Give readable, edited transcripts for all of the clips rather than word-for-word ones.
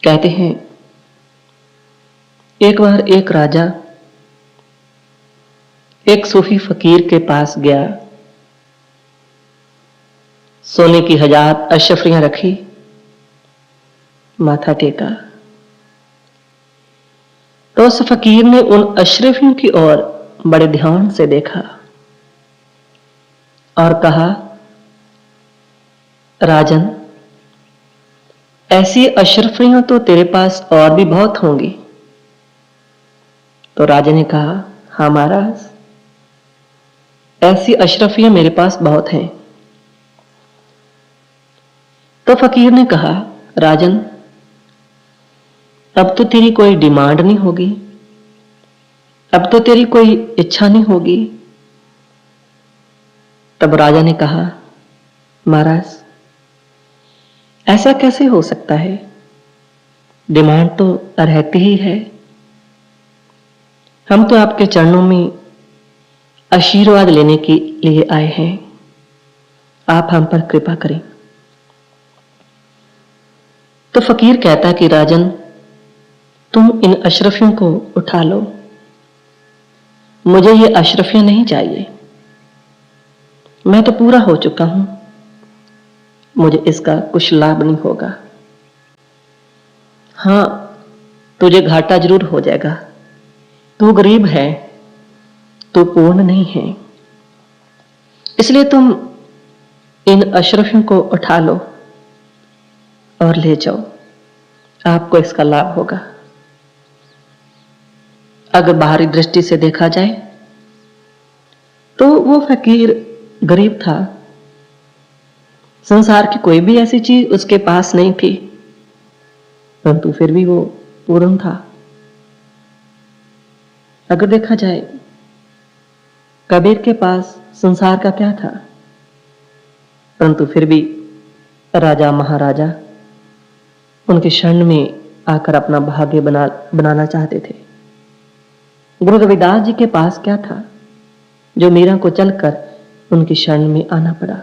कहते हैं एक बार एक राजा एक सूफी फकीर के पास गया। सोने की 1000 अशरफियां रखी, माथा टेका। तो उस फकीर ने उन अशरफियों की ओर बड़े ध्यान से देखा और कहा, राजन, ऐसी अशरफियां तो तेरे पास और भी बहुत होंगी। तो राजा ने कहा, हाँ महाराज, ऐसी अशरफियां मेरे पास बहुत हैं। तो फकीर ने कहा, राजन, अब तो तेरी कोई डिमांड नहीं होगी, अब तो तेरी कोई इच्छा नहीं होगी। तब राजा ने कहा, महाराज, ऐसा कैसे हो सकता है? डिमांड तो रहती ही है। हम तो आपके चरणों में आशीर्वाद लेने के लिए आए हैं, आप हम पर कृपा करें। तो फकीर कहता कि राजन, तुम इन अशरफियों को उठा लो, मुझे ये अशरफियां नहीं चाहिए, मैं तो पूरा हो चुका हूं, मुझे इसका कुछ लाभ नहीं होगा। हां, तुझे घाटा जरूर हो जाएगा, तू गरीब है, तू पूर्ण नहीं है, इसलिए तुम इन अशरफियों को उठा लो और ले जाओ, आपको इसका लाभ होगा। अगर बाहरी दृष्टि से देखा जाए तो वो फकीर गरीब था, संसार की कोई भी ऐसी चीज उसके पास नहीं थी, परंतु फिर भी वो पूर्ण था। अगर देखा जाए, कबीर के पास संसार का क्या था, परंतु फिर भी राजा महाराजा उनके शरण में आकर अपना भाग्य बनाना चाहते थे। गुरु रविदास जी के पास क्या था जो मीरा को चलकर उनकी शरण में आना पड़ा?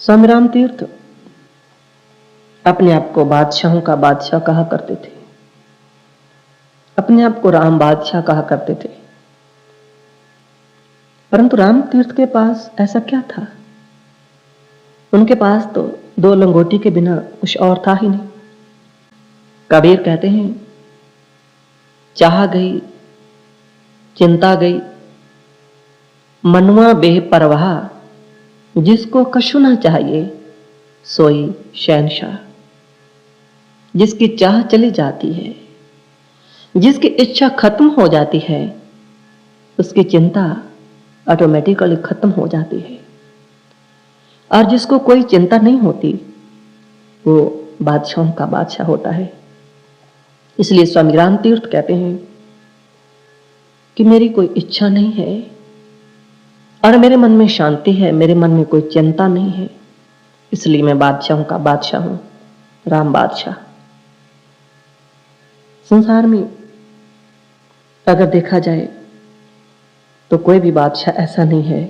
स्वामी राम तीर्थ अपने आप को बादशाहों का बादशाह कहा करते थे, अपने आप को राम बादशाह कहा करते थे, परंतु राम तीर्थ के पास ऐसा क्या था? उनके पास तो 2 लंगोटी के बिना कुछ और था ही नहीं। कबीर कहते हैं, चाह गई, चिंता गई, मनवा बेपरवाह, जिसको कछु ना चाहिए सोई शहनशाह। जिसकी चाह चली जाती है, जिसकी इच्छा खत्म हो जाती है, उसकी चिंता ऑटोमेटिकली खत्म हो जाती है, और जिसको कोई चिंता नहीं होती वो बादशाहों का बादशाह होता है। इसलिए स्वामी राम तीर्थ कहते हैं कि मेरी कोई इच्छा नहीं है और मेरे मन में शांति है, मेरे मन में कोई चिंता नहीं है, इसलिए मैं बादशाहों का बादशाह हूं, राम बादशाह। संसार में अगर देखा जाए तो कोई भी बादशाह ऐसा नहीं है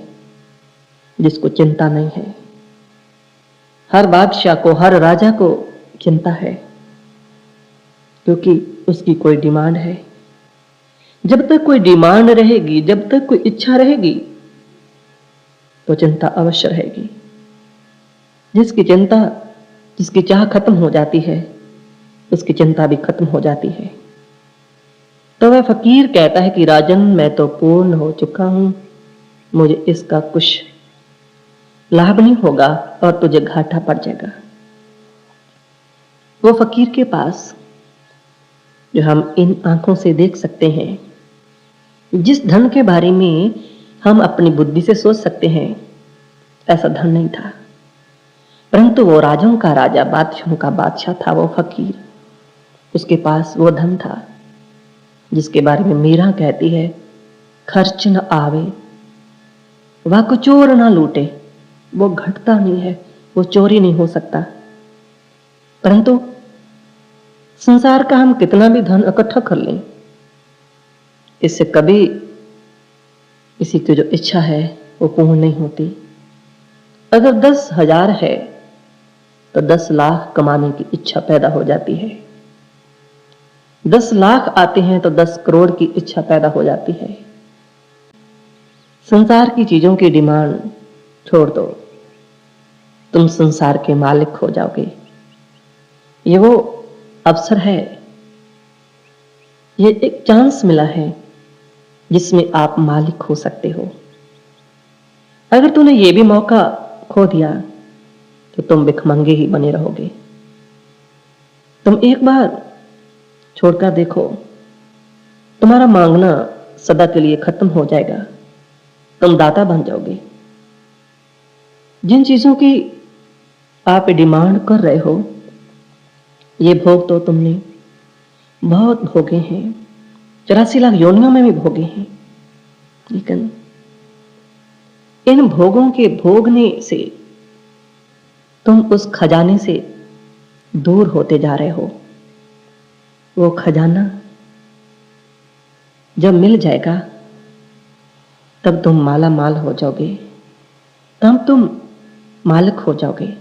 जिसको चिंता नहीं है। हर बादशाह को, हर राजा को चिंता है, क्योंकि उसकी कोई डिमांड है। जब तक कोई डिमांड रहेगी, जब तक कोई इच्छा रहेगी, तो चिंता अवश्य रहेगी। जिसकी चाह खत्म हो जाती है, उसकी चिंता भी खत्म हो जाती है। तो वह फकीर कहता है कि राजन, मैं तो पूर्ण हो चुका हूं, मुझे इसका कुछ लाभ नहीं होगा और तुझे घाटा पड़ जाएगा। वो फकीर के पास जो हम इन आंखों से देख सकते हैं, जिस धन के बारे में हम अपनी बुद्धि से सोच सकते हैं, ऐसा धन नहीं था, परंतु वो राजाओं का राजा, बादशाहों का बादशाह था वो फकीर। उसके पास वो धन था जिसके बारे में मीरा कहती है, खर्च न आवे वह को चोर ना लूटे। वो घटता नहीं है, वो चोरी नहीं हो सकता। परंतु संसार का हम कितना भी धन इकट्ठा कर लें, इससे कभी किसी की जो इच्छा है वो पूर्ण नहीं होती। अगर 10,000 है तो 10 लाख कमाने की इच्छा पैदा हो जाती है। 10 लाख आते हैं तो 10 करोड़ की इच्छा पैदा हो जाती है। संसार की चीजों की डिमांड छोड़ दो, तुम संसार के मालिक हो जाओगे। ये वो अवसर है, ये एक चांस मिला है जिसमें आप मालिक हो सकते हो। अगर तूने ये भी मौका खो दिया तो तुम भिखमंगे ही बने रहोगे। तुम एक बार छोड़कर देखो, तुम्हारा मांगना सदा के लिए खत्म हो जाएगा, तुम दाता बन जाओगे। जिन चीजों की आप डिमांड कर रहे हो, ये भोग तो तुमने बहुत भोगे हैं, 84 लाख योनियों में भी भोगे हैं, लेकिन इन भोगों के भोगने से तुम उस खजाने से दूर होते जा रहे हो। वो खजाना जब मिल जाएगा तब तुम माला माल हो जाओगे, तब तुम मालिक हो जाओगे।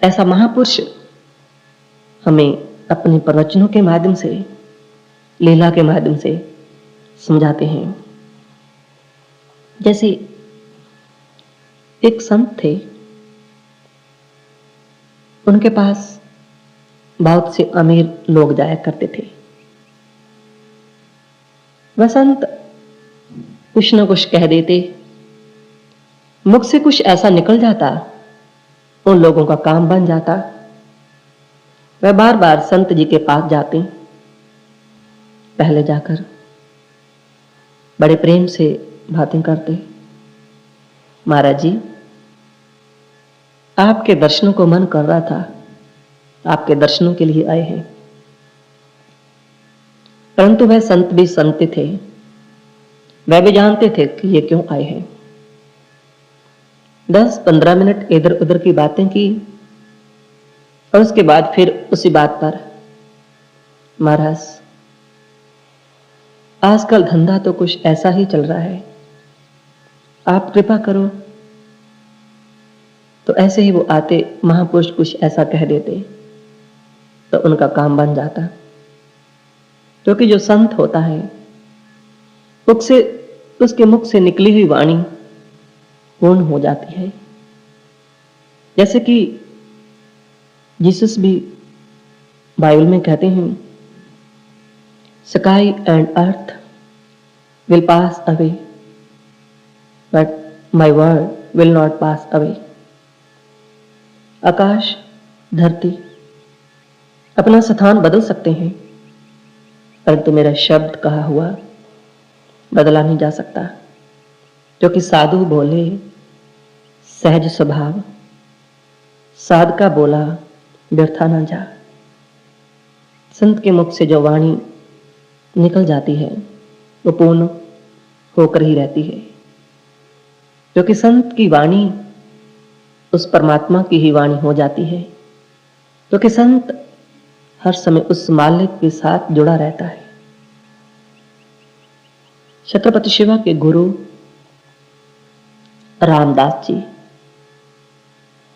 ऐसा महापुरुष हमें अपने प्रवचनों के माध्यम से, लीला के माध्यम से समझाते हैं। जैसे एक संत थे, उनके पास बहुत से अमीर लोग जाया करते थे। वह संत कुछ न कुछ कह देते, मुख से कुछ ऐसा निकल जाता, उन लोगों का काम बन जाता। वह बार बार संत जी के पास जाते, पहले जाकर बड़े प्रेम से बातें करते। महाराज जी, आपके दर्शनों को मन कर रहा था, आपके दर्शनों के लिए आए हैं। परंतु वह संत भी संत थे, वह भी जानते थे कि ये क्यों आए हैं। 10-15 मिनट इधर उधर की बातें की और उसके बाद फिर उसी बात पर, महाराज आजकल धंधा तो कुछ ऐसा ही चल रहा है, आप कृपा करो। तो ऐसे ही वो आते, महापुरुष कुछ ऐसा कह देते तो उनका काम बन जाता। क्योंकि जो संत होता है उसके मुख से निकली हुई वाणी पूर्ण हो जाती है। जैसे कि जीसस भी बाइबल में कहते हैं, sky and earth will pass away but my word will not pass away. आकाश धरती अपना स्थान बदल सकते हैं, परंतु मेरा शब्द कहा हुआ बदला नहीं जा सकता। क्योंकि साधु बोले सहज स्वभाव, साध का बोला व्यर्था ना जा। संत के मुख से जो वाणी निकल जाती है वो पूर्ण होकर ही रहती है। क्योंकि संत की वाणी उस परमात्मा की ही वाणी हो जाती है। क्योंकि संत हर समय उस मालिक के साथ जुड़ा रहता है। छत्रपति शिवा के गुरु रामदास जी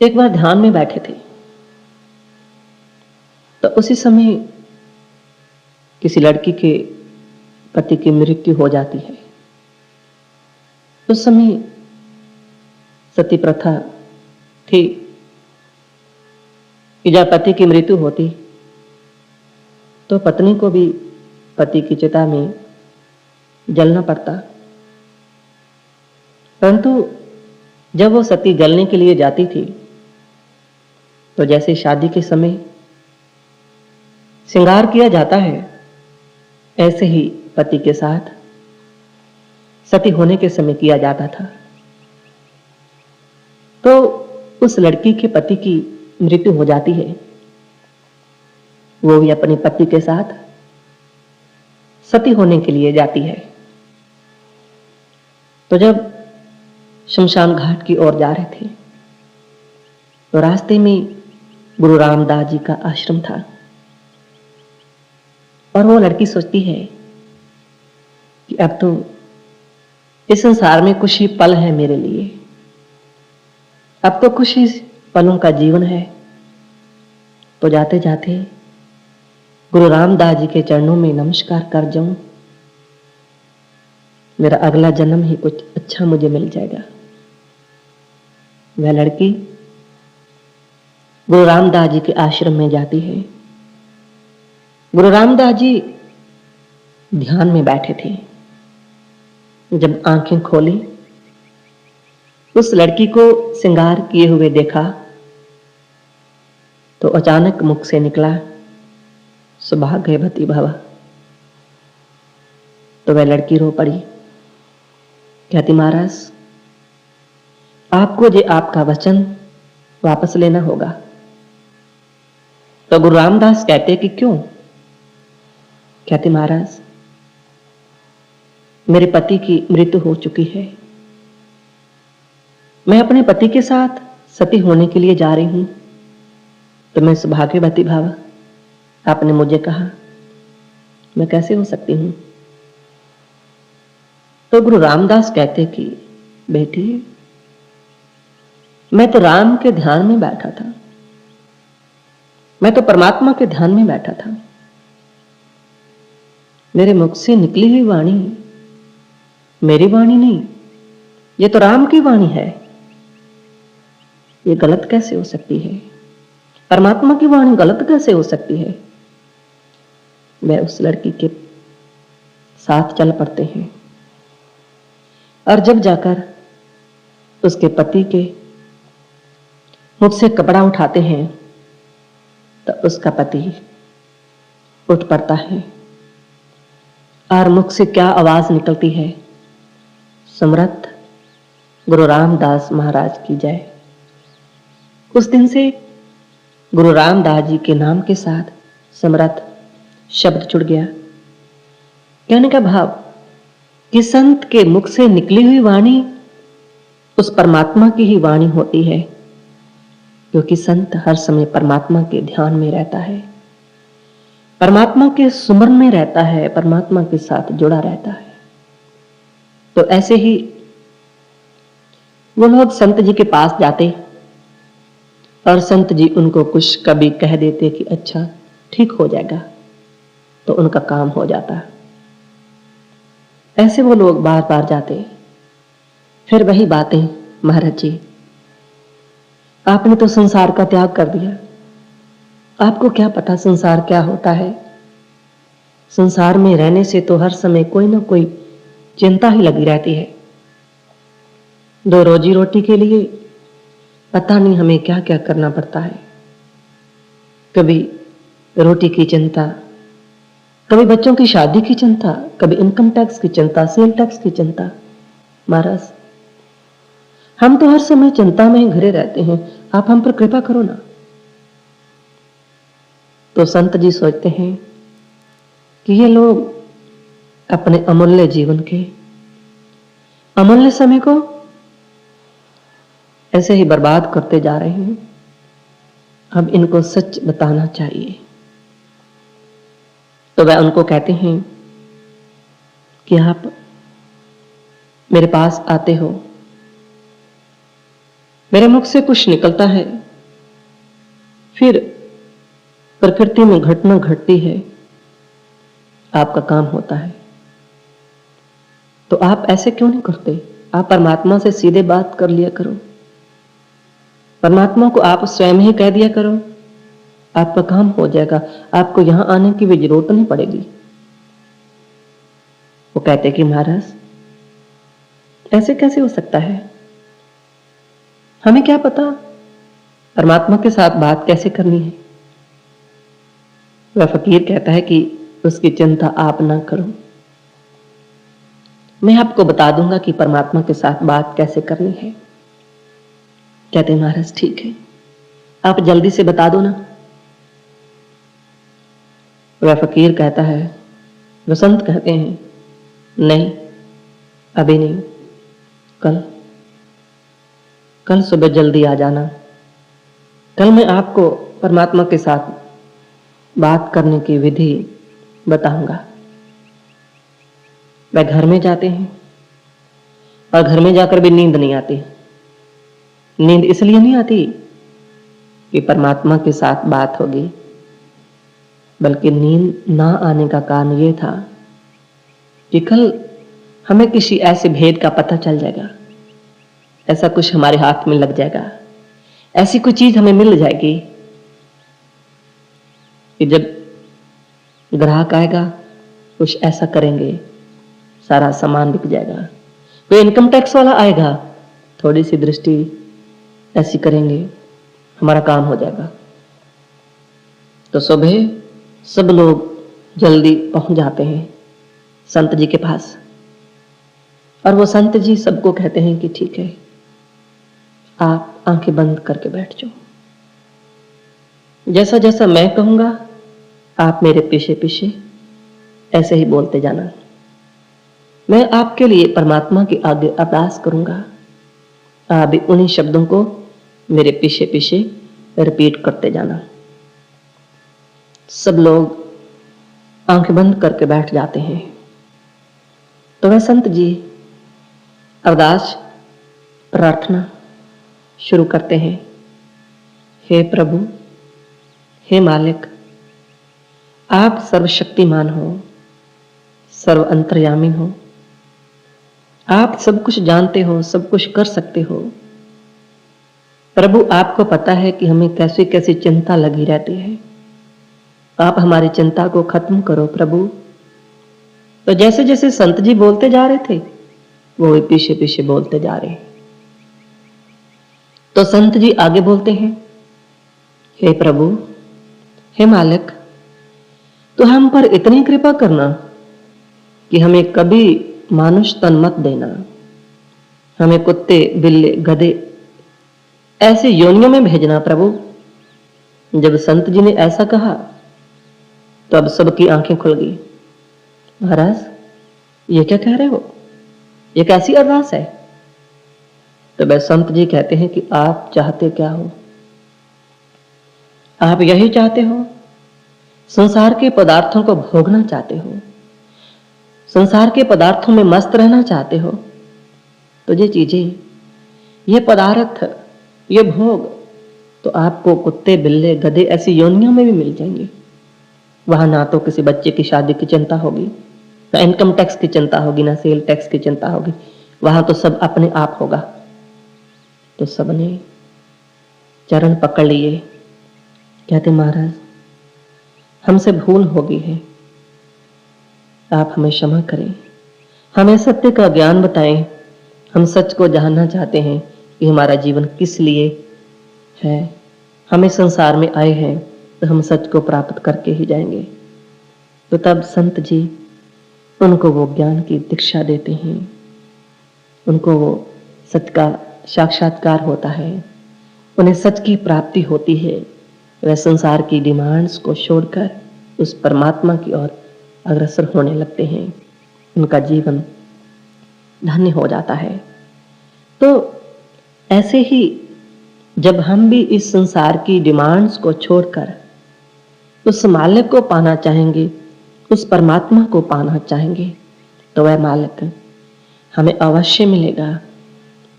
एक बार ध्यान में बैठे थे, तो उसी समय किसी लड़की के पति की मृत्यु हो जाती है। उस समय सती प्रथा थी कि जब पति की मृत्यु होती तो पत्नी को भी पति की चिता में जलना पड़ता। परंतु जब वो सती जलने के लिए जाती थी तो जैसे शादी के समय श्रृंगार किया जाता है, ऐसे ही पति के साथ सती होने के समय किया जाता था। तो उस लड़की के पति की मृत्यु हो जाती है, वो भी अपने पति के साथ सती होने के लिए जाती है। तो जब शमशान घाट की ओर जा रहे थे तो रास्ते में गुरु रामदास जी का आश्रम था। और वो लड़की सोचती है कि अब तो इस संसार में कुछ ही पल है मेरे लिए, अब तो कुछ ही पलों का जीवन है, तो जाते जाते गुरु रामदास जी के चरणों में नमस्कार कर जाऊं, मेरा अगला जन्म ही कुछ अच्छा मुझे मिल जाएगा। वह लड़की गुरु रामदास जी के आश्रम में जाती है। गुरु रामदास जी ध्यान में बैठे थे। जब आंखें खोली, उस लड़की को श्रृंगार किए हुए देखा तो अचानक मुख से निकला, सौभाग्यवती भव। तो वह लड़की रो पड़ी, कहती महाराज आपको जे आपका वचन वापस लेना होगा। तो गुरु रामदास कहते कि क्यों? कहते महाराज मेरे पति की मृत्यु हो चुकी है, मैं अपने पति के साथ सती होने के लिए जा रही हूं, तो मैं सौभाग्यवती भव। आपने मुझे कहा मैं कैसे हो सकती हूं? तो गुरु रामदास कहते कि बेटी मैं तो राम के ध्यान में बैठा था, मैं तो परमात्मा के ध्यान में बैठा था। मेरे मुख से निकली हुई वाणी मेरी वाणी नहीं, ये तो राम की वाणी है। ये गलत कैसे हो सकती है? परमात्मा की वाणी गलत कैसे हो सकती है? वह उस लड़की के साथ चल पड़ते हैं और जब जाकर उसके पति के मुख से कपड़ा उठाते हैं तो उसका पति उठ पड़ता है और मुख से क्या आवाज निकलती है, समर्थ गुरु रामदास महाराज की जय। उस दिन से गुरु रामदास जी के नाम के साथ समर्थ शब्द जुड़ गया। कहने का भाव कि संत के मुख से निकली हुई वाणी उस परमात्मा की ही वाणी होती है, क्योंकि संत हर समय परमात्मा के ध्यान में रहता है, परमात्मा के सुमरन में रहता है, परमात्मा के साथ जुड़ा रहता है। तो ऐसे ही वो लोग संत जी के पास जाते और संत जी उनको कुछ कभी कह देते कि अच्छा ठीक हो जाएगा, तो उनका काम हो जाता। ऐसे वो लोग बार बार जाते। फिर वही बातें, महाराज जी आपने तो संसार का त्याग कर दिया, आपको क्या पता संसार क्या होता है? संसार में रहने से तो हर समय कोई ना कोई चिंता ही लगी रहती है। दो रोजी रोटी के लिए पता नहीं हमें क्या क्या करना पड़ता है। कभी रोटी की चिंता, कभी बच्चों की शादी की चिंता, कभी इनकम टैक्स की चिंता, सेल टैक्स की चिंता। महाराज हम तो हर समय चिंता में ही घिरे रहते हैं, आप हम पर कृपा करो ना। तो संत जी सोचते हैं कि ये लोग अपने अमूल्य जीवन के अमूल्य समय को ऐसे ही बर्बाद करते जा रहे हैं, अब इनको सच बताना चाहिए। तो वह उनको कहते हैं कि आप मेरे पास आते हो, मेरे मुख से कुछ निकलता है, फिर प्रकृति में घटना घटती है, आपका काम होता है। तो आप ऐसे क्यों नहीं करते? आप परमात्मा से सीधे बात कर लिया करो, परमात्मा को आप स्वयं ही कह दिया करो, आपका काम हो जाएगा, आपको यहां आने की भी जरूरत नहीं पड़ेगी। वो कहते कि महाराज ऐसे कैसे हो सकता है? हमें क्या पता परमात्मा के साथ बात कैसे करनी है? वह फकीर कहता है कि उसकी चिंता आप ना करो, मैं आपको बता दूंगा कि परमात्मा के साथ बात कैसे करनी है। कहते महाराज ठीक है, आप जल्दी से बता दो ना। वह फकीर कहता है, वसंत कहते हैं नहीं अभी नहीं, कल सुबह जल्दी आ जाना, कल मैं आपको परमात्मा के साथ बात करने की विधि बताऊंगा। वह घर में जाते हैं और घर में जाकर भी नींद नहीं आती। नींद इसलिए नहीं आती कि परमात्मा के साथ बात होगी, बल्कि नींद ना आने का कारण ये था कि कल हमें किसी ऐसे भेद का पता चल जाएगा, ऐसा कुछ हमारे हाथ में लग जाएगा, ऐसी कोई चीज हमें मिल जाएगी कि जब ग्राहक आएगा कुछ ऐसा करेंगे, सारा सामान बिक जाएगा। कोई इनकम टैक्स वाला आएगा, थोड़ी सी दृष्टि ऐसी करेंगे, हमारा काम हो जाएगा। तो सुबह सब लोग जल्दी पहुंच जाते हैं संत जी के पास, और वो संत जी सबको कहते हैं कि ठीक है, आप आंखें बंद करके बैठ जाओ, जैसा जैसा मैं कहूंगा आप मेरे पीछे पीछे ऐसे ही बोलते जाना। मैं आपके लिए परमात्मा के आगे अरदास करूंगा, आप भी उन्हीं शब्दों को मेरे पीछे पीछे रिपीट करते जाना। सब लोग आंखें बंद करके बैठ जाते हैं। तो वह संत जी अरदास प्रार्थना शुरू करते हैं। हे प्रभु, हे मालिक, आप सर्वशक्तिमान हो, सर्व अंतर्यामी हो, आप सब कुछ जानते हो, सब कुछ कर सकते हो। प्रभु, आपको पता है कि हमें कैसी कैसी चिंता लगी रहती है, आप हमारी चिंता को खत्म करो प्रभु। तो जैसे जैसे संत जी बोलते जा रहे थे, वो भी पीछे पीछे बोलते जा रहे। तो संत जी आगे बोलते हैं, हे प्रभु, हे मालिक, तो हम पर इतनी कृपा करना कि हमें कभी मानुष तन मत देना, हमें कुत्ते बिल्ले गधे ऐसे योनियों में भेजना प्रभु। जब संत जी ने ऐसा कहा तो अब सबकी आंखें खुल गई। महाराज, ये क्या कह रहे हो, ये कैसी अरदास है? तो वह संत जी कहते हैं कि आप चाहते क्या हो? आप यही चाहते हो, संसार के पदार्थों को भोगना चाहते हो, संसार के पदार्थों में मस्त रहना चाहते हो। तो ये चीजें, ये पदार्थ, ये भोग तो आपको कुत्ते बिल्ले गधे ऐसी योनियों में भी मिल जाएंगे। वहां ना तो किसी बच्चे की शादी की चिंता होगी, ना इनकम टैक्स की चिंता होगी, ना सेल टैक्स की चिंता होगी, वहां तो सब अपने आप होगा। तो सबने चरण पकड़ लिए, कहते महाराज, हमसे भूल हो गई है, आप हमें क्षमा करें, हमें सत्य का ज्ञान बताएं। हम सच को जानना चाहते हैं कि हमारा जीवन किस लिए है। हमें संसार में आए हैं तो हम सच को प्राप्त करके ही जाएंगे। तो तब संत जी उनको वो ज्ञान की दीक्षा देते हैं, उनको वो सच का साक्षात्कार होता है, उन्हें सच की प्राप्ति होती है। वह संसार की डिमांड्स को छोड़कर उस परमात्मा की ओर अग्रसर होने लगते हैं, उनका जीवन धन्य हो जाता है। तो ऐसे ही जब हम भी इस संसार की डिमांड्स को छोड़कर उस मालिक को पाना चाहेंगे, उस परमात्मा को पाना चाहेंगे, तो वह मालिक हमें अवश्य मिलेगा।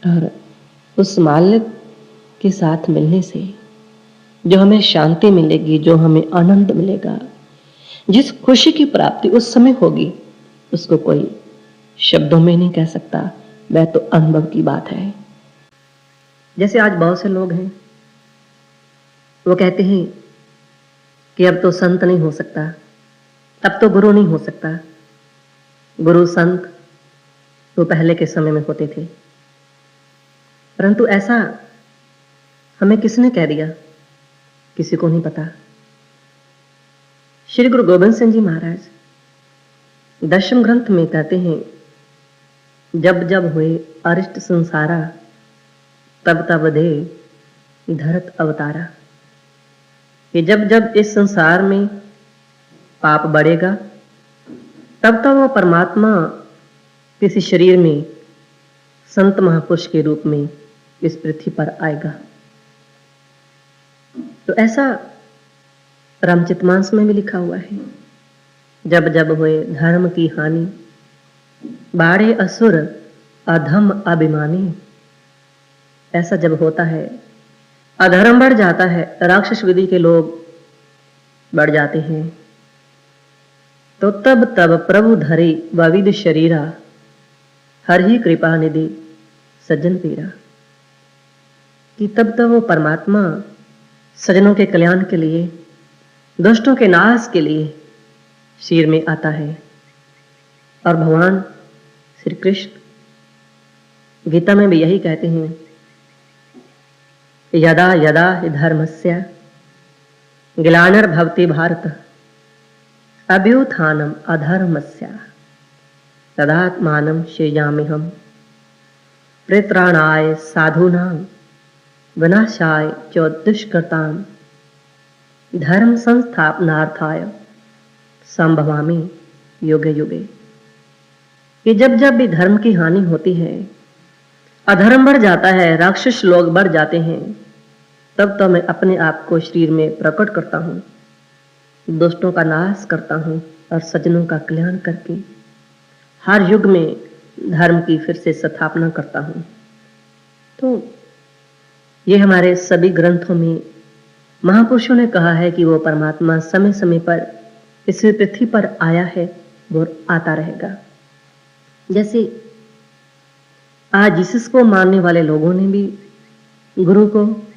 और उस मालिक के साथ मिलने से जो हमें शांति मिलेगी, जो हमें आनंद मिलेगा, जिस खुशी की प्राप्ति उस समय होगी, उसको कोई शब्दों में नहीं कह सकता, वह तो अनुभव की बात है। जैसे आज बहुत से लोग हैं, वो कहते हैं कि अब तो संत नहीं हो सकता, अब तो गुरु नहीं हो सकता। गुरु संत तो पहले के समय में होते थे, परंतु ऐसा हमें किसने कह दिया, किसी को नहीं पता। श्री गुरु गोबिंद सिंह जी महाराज दशम ग्रंथ में कहते हैं, जब जब हुए अरिष्ट संसारा, तब तब दे धरत अवतारा। कि जब जब इस संसार में पाप बढ़ेगा, तब तब वो परमात्मा किसी शरीर में संत महापुरुष के रूप में इस पृथ्वी पर आएगा। तो ऐसा रामचरितमानस में भी लिखा हुआ है, जब जब हुए धर्म की हानि, बाढ़े असुर अधम अभिमानी। ऐसा जब होता है, अधर्म बढ़ जाता है, राक्षस विधि के लोग बढ़ जाते हैं, तो तब तब प्रभु धरे विविध शरीरा, हर ही कृपा निधि सज्जन पीरा। कि तब तब वो परमात्मा सज्जनों के कल्याण के लिए, दुष्टों के नाश के लिए शरीर में आता है। और भगवान श्री कृष्ण गीता में भी यही कहते हैं, यदा यदा हि धर्मस्य ग्लानिर्भवति भारत अभ्युत्थानम् अधर्मस्य तदात्मानं सृजाम्यहम् परित्राणाय साधूनां विनाशाय च दुष्कृतां धर्म संस्थापनार्थाय संभवामि युगे युगे। कि जब जब भी धर्म की हानि होती है, अधर्म बढ़ जाता है, राक्षस लोग बढ़ जाते हैं, तब तो मैं अपने आप को शरीर में प्रकट करता हूँ, दुष्टों का नाश करता हूँ और सज्जनों का कल्याण करके हर युग में धर्म की फिर से स्थापना करता हूँ। तो ये हमारे सभी ग्रंथों में महापुरुषों ने कहा है कि वो परमात्मा समय समय पर इस पृथ्वी पर आया है, वो आता रहेगा। जैसे आज जीसस को मानने वाले लोगों ने भी गुरु को,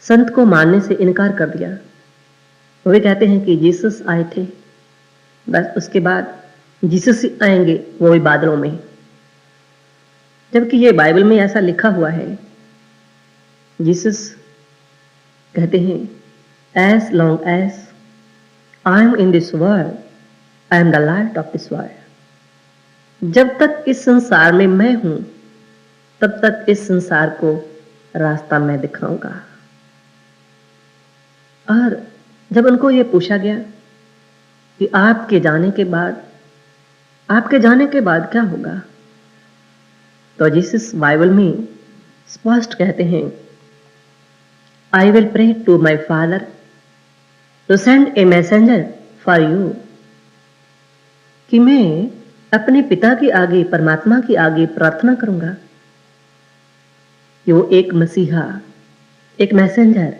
संत को मानने से इनकार कर दिया। वो भी कहते हैं कि जीसस आए थे, बस उसके बाद जीसस ही आएंगे, वो भी बादलों में। जबकि ये बाइबल में ऐसा लिखा हुआ है। जीसस कहते हैं, as long as I am in this world I am the light of this world. जब तक इस संसार में मैं हूं, तब तक इस संसार को रास्ता मैं दिखाऊंगा। और जब उनको ये पूछा गया कि आपके जाने के बाद क्या होगा, तो जीसस बाइबल में स्पष्ट कहते हैं, I will pray to my father to send a messenger for you. कि मैं अपने पिता के आगे, परमात्मा के आगे प्रार्थना करूंगा कि वो एक मसीहा, एक मैसेंजर,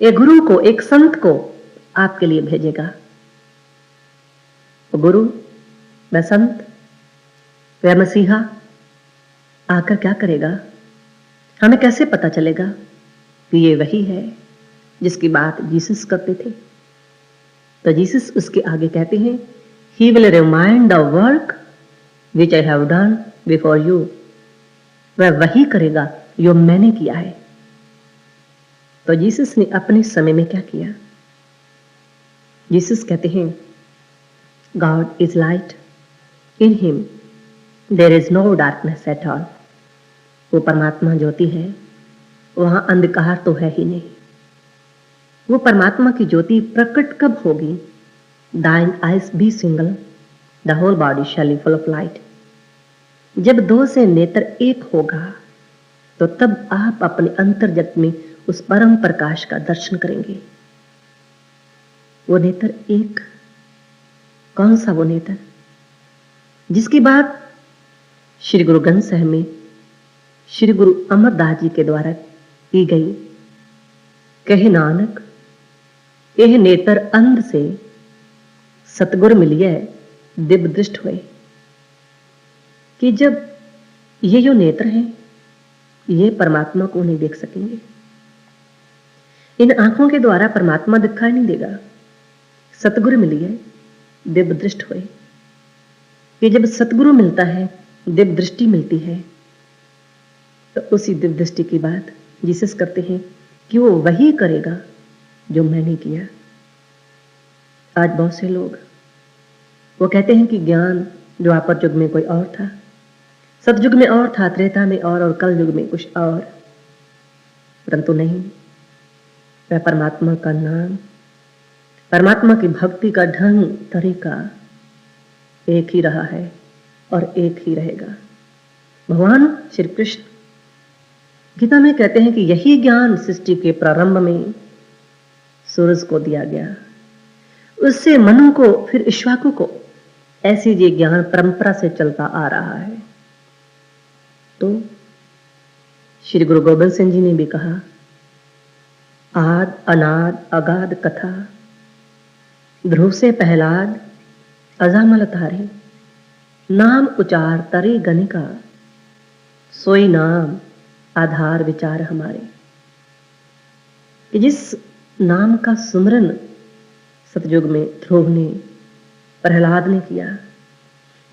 एक गुरु को, एक संत को आपके लिए भेजेगा। वो गुरु, वह संत, वह मसीहा आकर क्या करेगा? हमें कैसे पता चलेगा कि ये वही है जिसकी बात जीसस करते थे? तो जीसस उसके आगे कहते हैं, he will remind the work which I have done before you. वह वही करेगा जो मैंने किया है। तो जीसस ने अपने समय में क्या किया? जीसस कहते हैं, God is light, in him there is no darkness at all. वो परमात्मा ज्योति है, वहां अंधकार तो है ही नहीं। वो परमात्मा की ज्योति प्रकट कब होगी? Thine eyes be single the whole body shall be full of light. जब दो से नेत्र एक होगा, तो तब आप अपने अंतर्जगत में उस परम प्रकाश का दर्शन करेंगे। वो नेत्र एक, कौन सा वो नेत्र जिसकी बात श्री गुरु ग्रंथ साहिब में श्री गुरु अमरदास जी के द्वारा की गई? कहे नानक यह नेत्र अंध से सतगुर मिलिए दिव्य दृष्ट हुए। कि जब ये जो नेत्र हैं, ये परमात्मा को नहीं देख सकेंगे। इन आंखों के द्वारा परमात्मा दिखाई नहीं देगा। सतगुरु मिलिए दिव्य दृष्ट हुए। कि जब सतगुरु मिलता है, दिव्य दृष्टि मिलती है, तो उसी दिव्य दृष्टि की बात जीसस करते हैं कि वो वही करेगा जो मैंने किया। आज बहुत से लोग वो कहते हैं कि ज्ञान द्वापर युग में कोई और था, सतयुग में और था, त्रेता में और कल युग में कुछ और। परंतु नहीं, वह परमात्मा का नाम, परमात्मा की भक्ति का ढंग, तरीका एक ही रहा है और एक ही रहेगा। भगवान श्री कृष्ण गीता में कहते हैं कि यही ज्ञान सृष्टि के प्रारंभ में सूरज को दिया गया, उससे मनु को, फिर इक्ष्वाकु को, ऐसी ये ज्ञान परंपरा से चलता आ रहा है। तो श्री गुरु गोबिंद सिंह जी ने भी कहा आद अनाद अगाध कथा, ध्रुव से पहलाद अजामल तारे, नाम उचार तरे गणिका, सोई नाम आधार विचार हमारे। कि जिस नाम का सुमरन सतयुग में ध्रुव ने, प्रहलाद ने किया,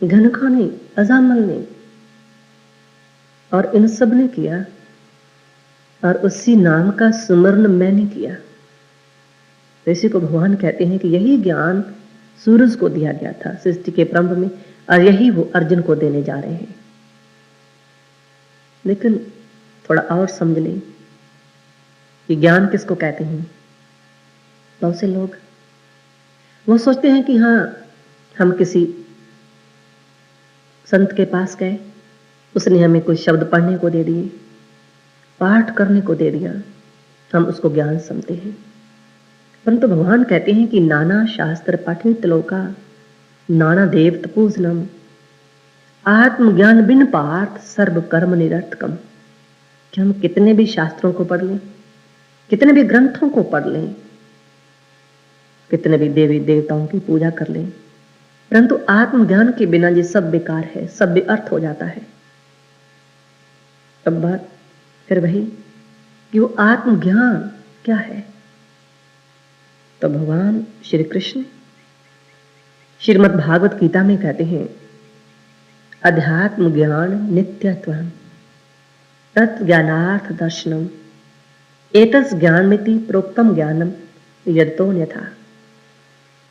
घनका ने, अजामल ने और इन सब ने किया, और उसी नाम का सुमरन मैंने किया। तो इसी को भगवान कहते हैं कि यही ज्ञान सूरज को दिया गया था सृष्टि के प्रारंभ में, और यही वो अर्जुन को देने जा रहे हैं। लेकिन थोड़ा और समझ लें कि ज्ञान किसको कहते हैं। बहुत से लोग वो सोचते हैं कि हाँ, हम किसी संत के पास गए, उसने हमें कोई शब्द पढ़ने को दे दिए, पाठ करने को दे दिया, हम उसको ज्ञान समझते हैं। परंतु भगवान कहते हैं कि नाना शास्त्र पठित लोका, नाना देव तपूजनम, आत्मज्ञान बिन पार्थ सर्व कर्म निरर्थकम। कि हम कितने भी शास्त्रों को पढ़ लें, कितने भी ग्रंथों को पढ़ लें, कितने भी देवी देवताओं की पूजा कर लें, परंतु आत्मज्ञान के बिना ये सब बेकार है, सब बेअर्थ हो जाता है। अब बात फिर वही कि वो आत्मज्ञान क्या है। तो भगवान श्री कृष्ण श्रीमद् भागवत गीता में कहते हैं, अध्यात्म ज्ञान नित्यत्वम् तत् ज्ञानार्थ दर्शनम एतस् ज्ञानमिति प्रोक्तम ज्ञानम यतोऽन्यथा।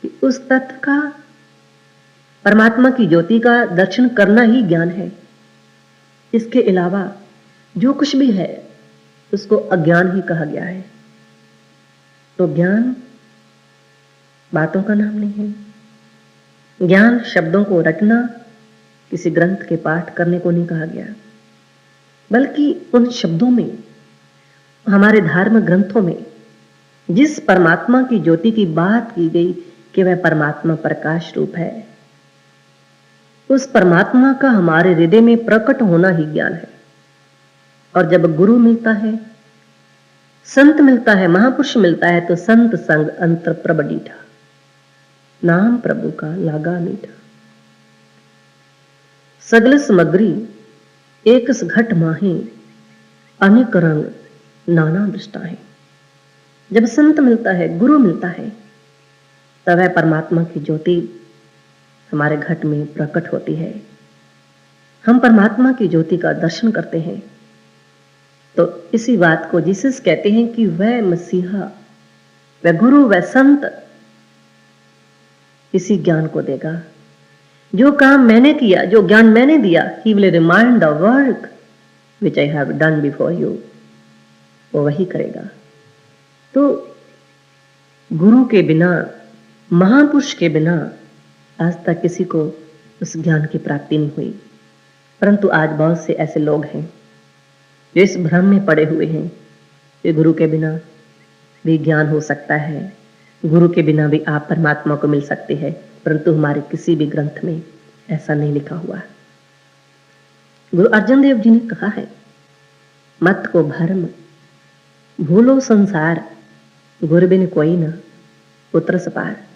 कि उस तत्व का, परमात्मा की ज्योति का दर्शन करना ही ज्ञान है। इसके अलावा जो कुछ भी है उसको अज्ञान ही कहा गया है। तो ज्ञान बातों का नाम नहीं है। ज्ञान शब्दों को रटना, किसी ग्रंथ के पाठ करने को नहीं कहा गया, बल्कि उन शब्दों में, हमारे धार्मिक ग्रंथों में जिस परमात्मा की ज्योति की बात की गई कि वह परमात्मा प्रकाश रूप है, उस परमात्मा का हमारे हृदय में प्रकट होना ही ज्ञान है। और जब गुरु मिलता है, संत मिलता है, महापुरुष मिलता है, तो संत संग अंतर प्रभ डीठा, नाम प्रभु का लागा मीठा। सगल सामग्री एक घट माहे, अनेक रंग नाना दृष्टा है। जब संत मिलता है, गुरु मिलता है, तब वह परमात्मा की ज्योति हमारे घट में प्रकट होती है। हम परमात्मा की ज्योति का दर्शन करते हैं। तो इसी बात को जीसस कहते हैं कि वह मसीहा, वह गुरु, वह संत इसी ज्ञान को देगा। जो काम मैंने किया, जो ज्ञान मैंने दिया, he will remind the work which I have done before you, वो वही करेगा। तो गुरु के बिना, महापुरुष के बिना आज तक किसी को उस ज्ञान की प्राप्ति नहीं हुई। परंतु आज बहुत से ऐसे लोग हैं जो इस भ्रम में पड़े हुए हैं कि गुरु के बिना भी ज्ञान हो सकता है, गुरु के बिना भी आप परमात्मा को मिल सकते हैं। परंतु हमारे किसी भी ग्रंथ में ऐसा नहीं लिखा हुआ। गुरु अर्जन देव जी ने कहा है, मत को भरम भूलो संसार, गुरु बिन कोई न उतर सपार।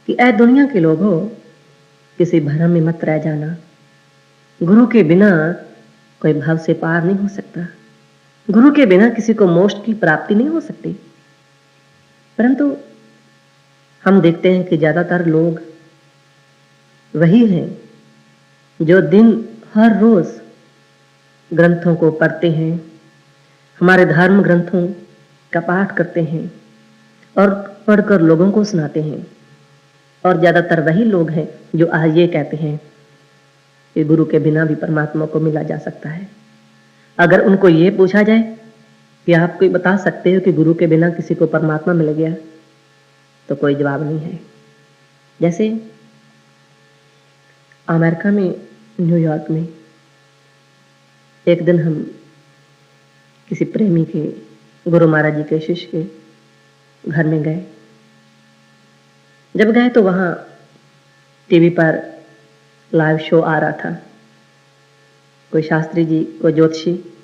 कि ऐ दुनिया के लोगों, किसी भरम में मत रह जाना। गुरु के बिना कोई भव से पार नहीं हो सकता। गुरु के बिना किसी को मोक्ष की प्राप्ति नहीं हो सकती। परंतु हम देखते हैं कि ज्यादातर लोग वही हैं जो दिन हर रोज ग्रंथों को पढ़ते हैं, हमारे धर्म ग्रंथों का पाठ करते हैं और पढ़कर लोगों को सुनाते हैं। और ज्यादातर वही लोग हैं जो आज ये कहते हैं कि गुरु के बिना भी परमात्मा को मिला जा सकता है। अगर उनको ये पूछा जाए कि आप कोई बता सकते हो कि गुरु के बिना किसी को परमात्मा मिल गया, तो कोई जवाब नहीं है। जैसे अमेरिका में, न्यूयॉर्क में एक दिन हम किसी प्रेमी के, गुरु महाराज जी के शिष्य के घर में गए। जब गए तो वहां टीवी पर लाइव शो आ रहा था। कोई शास्त्री जी, कोई ज्योतिषी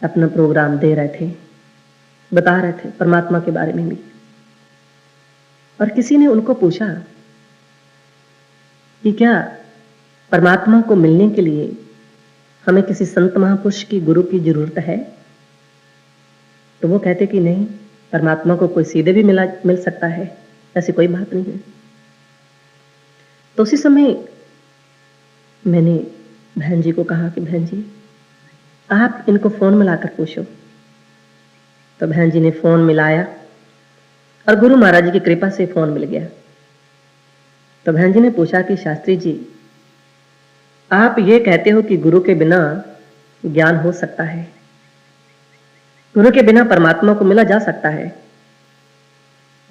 अपना प्रोग्राम दे रहे थे। बता रहे थे परमात्मा के बारे में भी। और किसी ने उनको पूछा कि क्या परमात्मा को मिलने के लिए हमें किसी संत महापुरुष की, गुरु की जरूरत है? तो वो कहते कि नहीं, परमात्मा को कोई सीधे भी मिल सकता है, ऐसी कोई बात नहीं है। तो उसी समय मैंने बहन जी को कहा कि बहन जी, आप इनको फोन मिलाकर पूछो। तो बहन जी ने फोन मिलाया और गुरु महाराज जी की कृपा से फोन मिल गया। तो बहन जी ने पूछा कि शास्त्री जी, आप ये कहते हो कि गुरु के बिना ज्ञान हो सकता है, गुरु के बिना परमात्मा को मिला जा सकता है?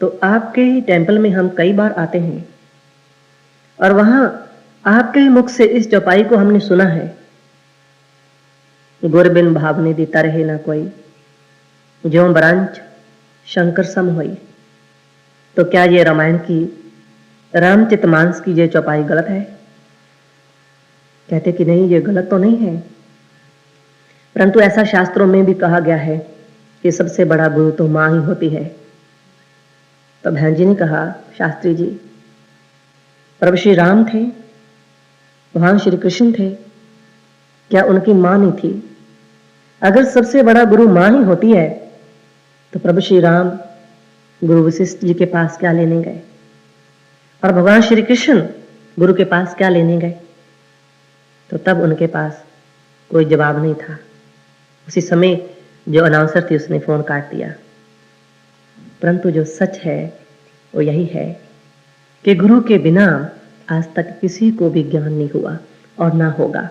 तो आपके ही टेंपल में हम कई बार आते हैं और वहां आपके ही मुख से इस चौपाई को हमने सुना है, गुर बिन भावने देता रहे ना कोई, ज्यों ब्रांच शंकर सम होई। तो क्या ये रामायण की, रामचरितमानस की ये चौपाई गलत है? कहते कि नहीं, ये गलत तो नहीं है, परंतु ऐसा शास्त्रों में भी कहा गया है कि सबसे बड़ा गुरु तो मां ही होती है। तो बहन जी ने कहा, शास्त्री जी, प्रभु श्री राम थे, भगवान श्री कृष्ण थे, क्या उनकी मां नहीं थी? अगर सबसे बड़ा गुरु मां ही होती है तो प्रभु श्री राम गुरु वशिष्ठ जी के पास क्या लेने गए? और भगवान श्री कृष्ण गुरु के पास क्या लेने गए? तो तब उनके पास कोई जवाब नहीं था। उसी समय जो अनाउंसर थी उसने फोन काट दिया। परंतु जो सच है वो यही है कि गुरु के बिना आज तक किसी को भी ज्ञान नहीं हुआ और ना होगा।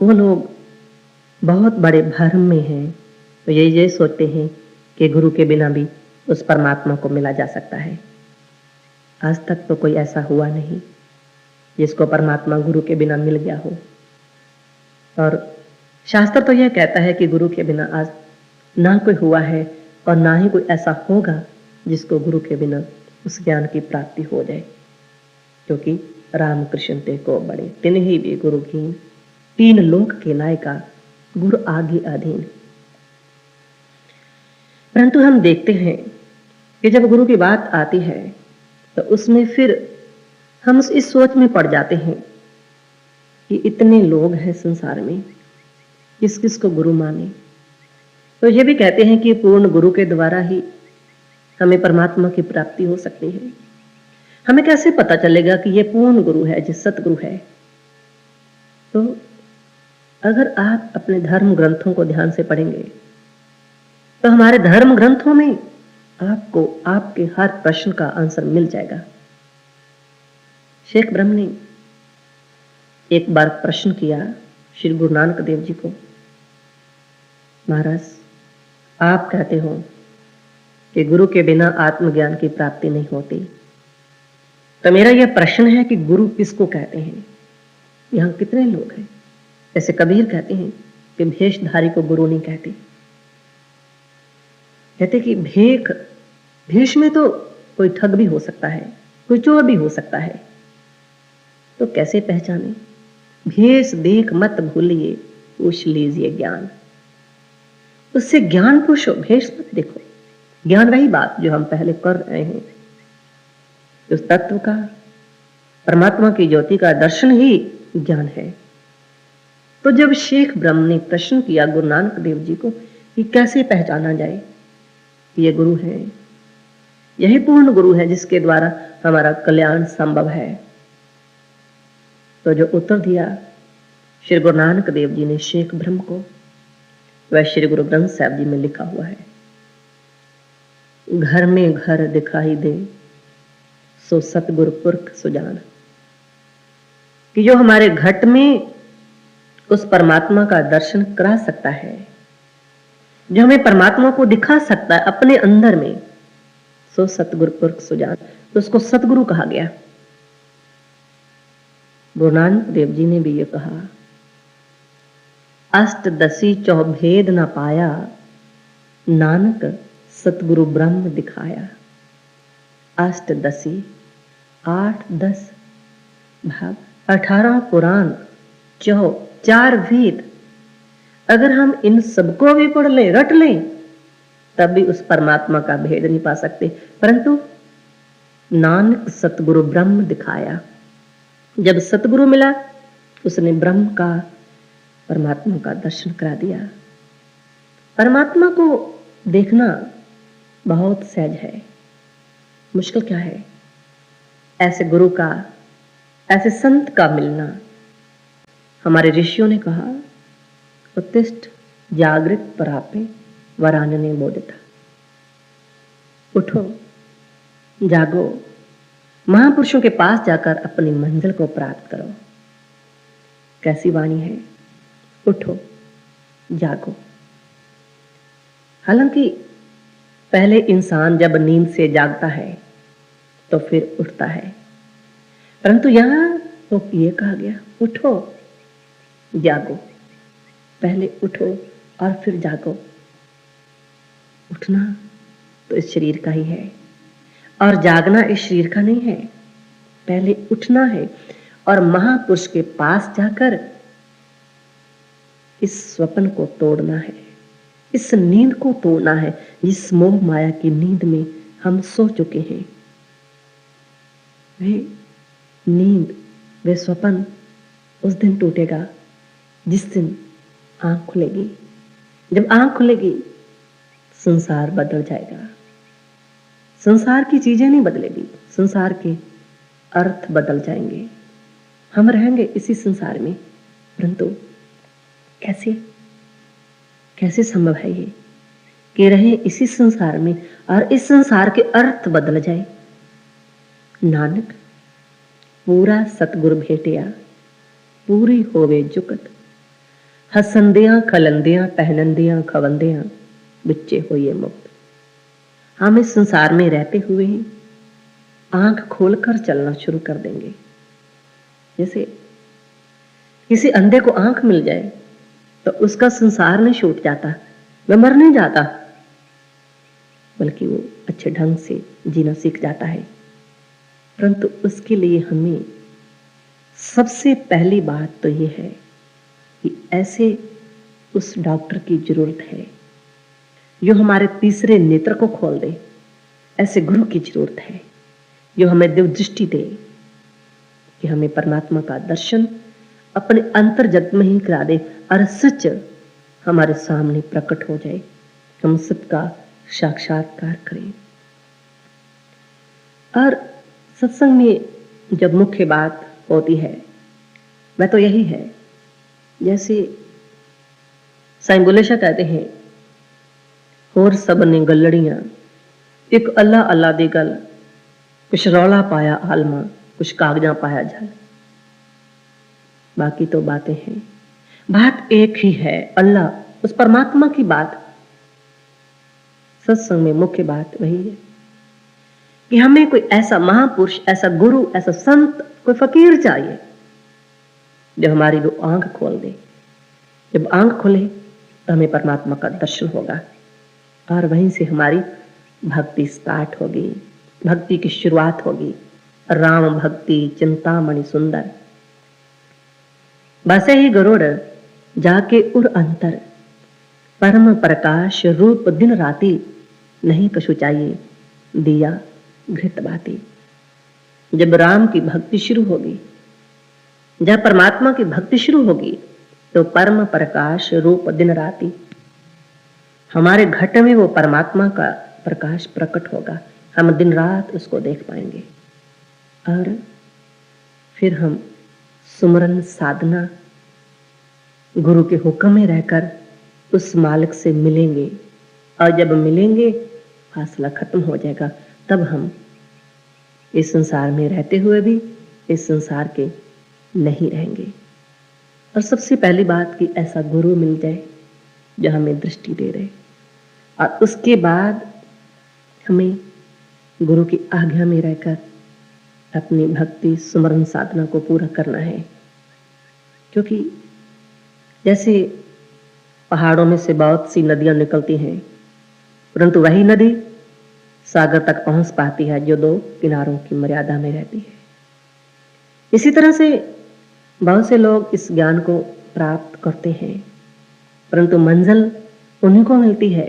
वो लोग बहुत बड़े भ्रम में हैं, तो ये सोचते हैं कि गुरु के बिना भी उस परमात्मा को मिला जा सकता है। आज तक तो कोई ऐसा हुआ नहीं जिसको परमात्मा गुरु के बिना मिल गया हो। और शास्त्र तो यह कहता है कि गुरु के बिना आज ना कोई हुआ है और ना ही कोई ऐसा होगा जिसको गुरु के बिना उस ज्ञान की प्राप्ति हो जाए, क्योंकि राम कृष्ण ते को बड़े तिन ही भी गुरु की, तीन लोक के लायका गुरु आगे अधीन। परंतु हम देखते हैं कि जब गुरु की बात आती है तो उसमें फिर हम इस सोच में पड़ जाते हैं कि इतने लोग हैं संसार में, किस किस को गुरु माने। तो ये भी कहते हैं कि पूर्ण गुरु के द्वारा ही हमें परमात्मा की प्राप्ति हो सकती है। हमें कैसे पता चलेगा कि ये पूर्ण गुरु है, जो सतगुरु है? तो अगर आप अपने धर्म ग्रंथों को ध्यान से पढ़ेंगे तो हमारे धर्म ग्रंथों में आपको आपके हर प्रश्न का आंसर मिल जाएगा। शेख ब्रह्म ने एक बार प्रश्न किया श्री गुरु नानक देव जी को, महाराज, आप कहते हो कि गुरु के बिना आत्मज्ञान की प्राप्ति नहीं होती, तो मेरा यह प्रश्न है कि गुरु किसको कहते हैं? यहां कितने लोग हैं? जैसे कबीर कहते हैं कि भेषधारी को गुरु नहीं कहते, कहते कि भेष में तो कोई ठग भी हो सकता है, कोई चोर भी हो सकता है, तो कैसे पहचाने? भेष देख मत भूलिए, पूछ लीजिए ज्ञान। उससे ज्ञान पूछो, भेष मत देखो। ज्ञान वही बात जो हम पहले कर रहे हैं, उस तत्व का, परमात्मा की ज्योति का दर्शन ही ज्ञान है। तो जब शेख ब्रह्म ने प्रश्न किया गुरु नानक देव जी को कि कैसे पहचाना जाए ये गुरु है, यही पूर्ण गुरु है जिसके द्वारा हमारा कल्याण संभव है, तो जो उत्तर दिया श्री गुरु नानक देव जी ने शेख ब्रह्म को, वह श्री गुरु ग्रंथ साहिब जी में लिखा हुआ है। घर में घर दिखाई दे सो सतगुरु पुरख सुजान, कि जो हमारे घट में उस परमात्मा का दर्शन करा सकता है, जो हमें परमात्मा को दिखा सकता है अपने अंदर में, सो सतगुरु पुरख सुजान, तो उसको सतगुरु कहा गया। गुरु नानक देव जी ने भी ये कहा, अष्टदशी चौभेद न पाया, नानक सतगुरु ब्रह्म दिखाया। अष्टदशी 8-10 भाग, 18 पुराण, 4 वेद, अगर हम इन सबको भी पढ़ लें, रट लें, तब भी उस परमात्मा का भेद नहीं पा सकते। परंतु नानक सतगुरु ब्रह्म दिखाया। जब सतगुरु मिला, उसने ब्रह्म का, परमात्मा का दर्शन करा दिया। परमात्मा को देखना बहुत सहज है, मुश्किल क्या है? ऐसे गुरु का, ऐसे संत का मिलना। हमारे ऋषियों ने कहा, उत्तिष्ठ जागृत परापे वरानने बोधिता। उठो, जागो, महापुरुषों के पास जाकर अपनी मंजिल को प्राप्त करो। कैसी वाणी है, उठो, जागो। हालांकि पहले इंसान जब नींद से जागता है तो फिर उठता है, परंतु यहां तो ये कहा गया, उठो, जागो। पहले उठो और फिर जागो। उठना तो इस शरीर का ही है और जागना इस शरीर का नहीं है। पहले उठना है और महापुरुष के पास जाकर इस स्वप्न को तोड़ना है, इस नींद को तोड़ना है जिस मोह माया की नींद में हम सो चुके हैं। वे नींद, वे स्वप्न उस दिन टूटेगा जिस दिन आंख खुलेगी। जब आंख खुलेगी, संसार बदल जाएगा। संसार की चीजें नहीं बदलेगी, संसार के अर्थ बदल जाएंगे। हम रहेंगे इसी संसार में, परंतु कैसे कैसे संभव है ये कि रहे इसी संसार में और इस संसार के अर्थ बदल जाए? नानक पूरा सतगुरु भेटिया, पूरी होवे जुगत, हसंदियां खलंदियां पहनंदियां खवंदियां बिच्चे होइए मुक्त। हम इस संसार में रहते हुए आंख खोलकर चलना शुरू कर देंगे। जैसे किसी अंधे को आंख मिल जाए तो उसका संसार नहीं छूट जाता, वह मर नहीं जाता, बल्कि वो अच्छे ढंग से जीना सीख जाता है। परंतु उसके लिए हमें सबसे पहली बात तो ये है कि ऐसे उस डॉक्टर की जरूरत है जो हमारे तीसरे नेत्र को खोल दे। ऐसे गुरु की जरूरत है जो हमें दिव्य दृष्टि दे कि हमें परमात्मा का दर्शन अपने अंतर जगत में ही करा दे और सच हमारे सामने प्रकट हो जाए, हम सबका साक्षात्कार करें। और सत्संग में जब मुख्य बात होती है वह तो यही है, जैसे साईं बुलेशा कहते हैं, होर सब ने गल्लड़ियां एक अल्लाह अल्लाह दी गल, कुछ रौला पाया आलमा, कुछ कागजा पाया जल। बाकी तो बातें हैं, बात एक ही है, अल्लाह, उस परमात्मा की बात। सत्संग में मुख्य बात वही है कि हमें कोई ऐसा महापुरुष, ऐसा गुरु, ऐसा संत, कोई फकीर चाहिए जो हमारी वो आंख खोल दे। जब आंख खुले तो हमें परमात्मा का दर्शन होगा और वहीं से हमारी भक्ति स्टार्ट होगी, भक्ति की शुरुआत होगी। राम भक्ति चिंतामणि सुंदर, बसे ही गरुड़ जाके उर अंतर, परम प्रकाश रूप दिन राती, नहीं कछु चाहिए दिया घृत बाती। जब राम की भक्ति शुरू होगी, जब परमात्मा की भक्ति शुरू होगी, तो परम प्रकाश रूप दिन राती, हमारे घट में वो परमात्मा का प्रकाश प्रकट होगा। हम दिन रात उसको देख पाएंगे और फिर हम सुमरन साधना गुरु के हुक्म में रहकर उस मालिक से मिलेंगे और जब मिलेंगे फासला खत्म हो जाएगा। तब हम इस संसार में रहते हुए भी इस संसार के नहीं रहेंगे। और सबसे पहली बात कि ऐसा गुरु मिल जाए जो हमें दृष्टि दे रहे, और उसके बाद हमें गुरु की आज्ञा में रहकर अपनी भक्ति सुमरन साधना को पूरा करना है। क्योंकि जैसे पहाड़ों में से बहुत सी नदियां निकलती हैं, परंतु वही नदी सागर तक पहुंच पाती है जो दो किनारों की मर्यादा में रहती है। इसी तरह से बहुत से लोग इस ज्ञान को प्राप्त करते हैं, परंतु मंजिल उन्हीं को मिलती है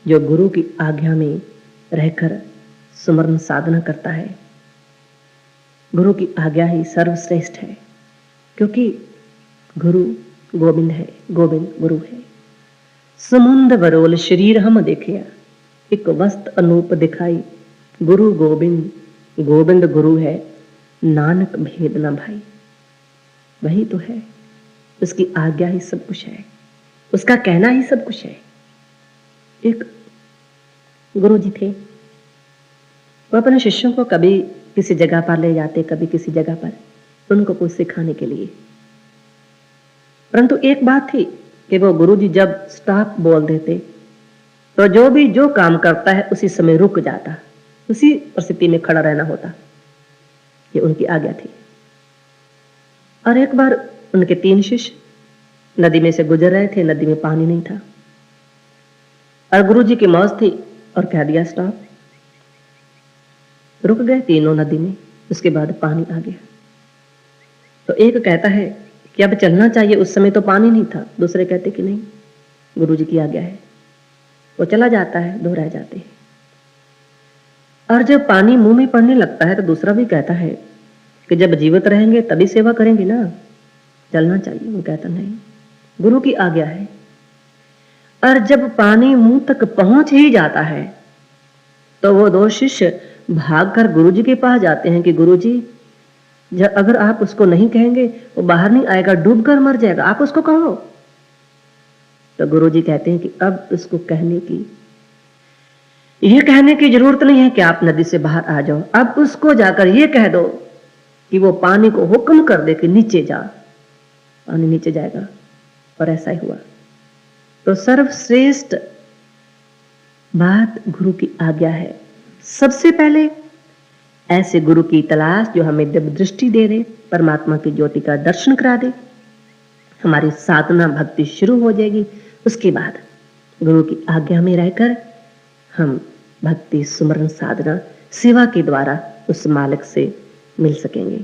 जो गुरु की आज्ञा में रहकर सुमरन साधना करता है। गुरु की आज्ञा ही सर्वश्रेष्ठ है, क्योंकि गुरु गोविंद है, गोविंद गुरु है। समुंद बरोल शरीर हम देखिया, एक वस्त अनूप दिखाई। गुरु गोविंद, गोविंद गुरु है, नानक भेद न भाई। वही तो है, उसकी आज्ञा ही सब कुछ है, उसका कहना ही सब कुछ है। एक गुरु जी थे, वो अपने शिष्यों को कभी किसी जगह पर ले जाते, कभी किसी जगह पर, उनको कुछ सिखाने के लिए। परंतु एक बात थी कि वो गुरु जी जब स्टॉप बोल देते तो जो भी जो काम करता है उसी समय रुक जाता, उसी परिस्थिति में खड़ा रहना होता। ये उनकी आज्ञा थी। और एक बार उनके 3 शिष्य नदी में से गुजर रहे थे, नदी में पानी नहीं था और गुरु जी की मौज थी और कह दिया स्टॉप। रुक गए तीनों नदी में, उसके बाद पानी आ गया। तो एक कहता है कि अब चलना चाहिए, उस समय तो पानी नहीं था। दूसरे कहते कि नहीं, गुरु जी की आज्ञा है। वो चला जाता है, 2 रह जाते हैं। और जब पानी मुंह में पड़ने लगता है तो दूसरा भी कहता है कि जब जीवित रहेंगे तभी सेवा करेंगे ना, चलना चाहिए। वो कहता नहीं, गुरु की आज्ञा है। और जब पानी मुंह तक पहुंच ही जाता है तो वो 2 शिष्य भागकर गुरु जी के पास जाते हैं कि गुरु जी, अगर आप उसको नहीं कहेंगे वो बाहर नहीं आएगा, डूबकर मर जाएगा, आप उसको कहो। तो गुरु जी कहते हैं कि अब उसको कहने की जरूरत नहीं है कि आप नदी से बाहर आ जाओ। अब उसको जाकर ये कह दो कि वो पानी को हुक्म कर दे कि नीचे जा, पानी नीचे जाएगा। और ऐसा ही हुआ। तो सर्वश्रेष्ठ बात गुरु की आज्ञा है। सबसे पहले ऐसे गुरु की तलाश जो हमें दिव्य दृष्टि दे दे, परमात्मा की ज्योति का दर्शन करा दे, हमारी साधना भक्ति शुरू हो जाएगी। उसके बाद गुरु की आज्ञा में रहकर हम भक्ति सुमरन साधना सेवा के द्वारा उस मालिक से मिल सकेंगे।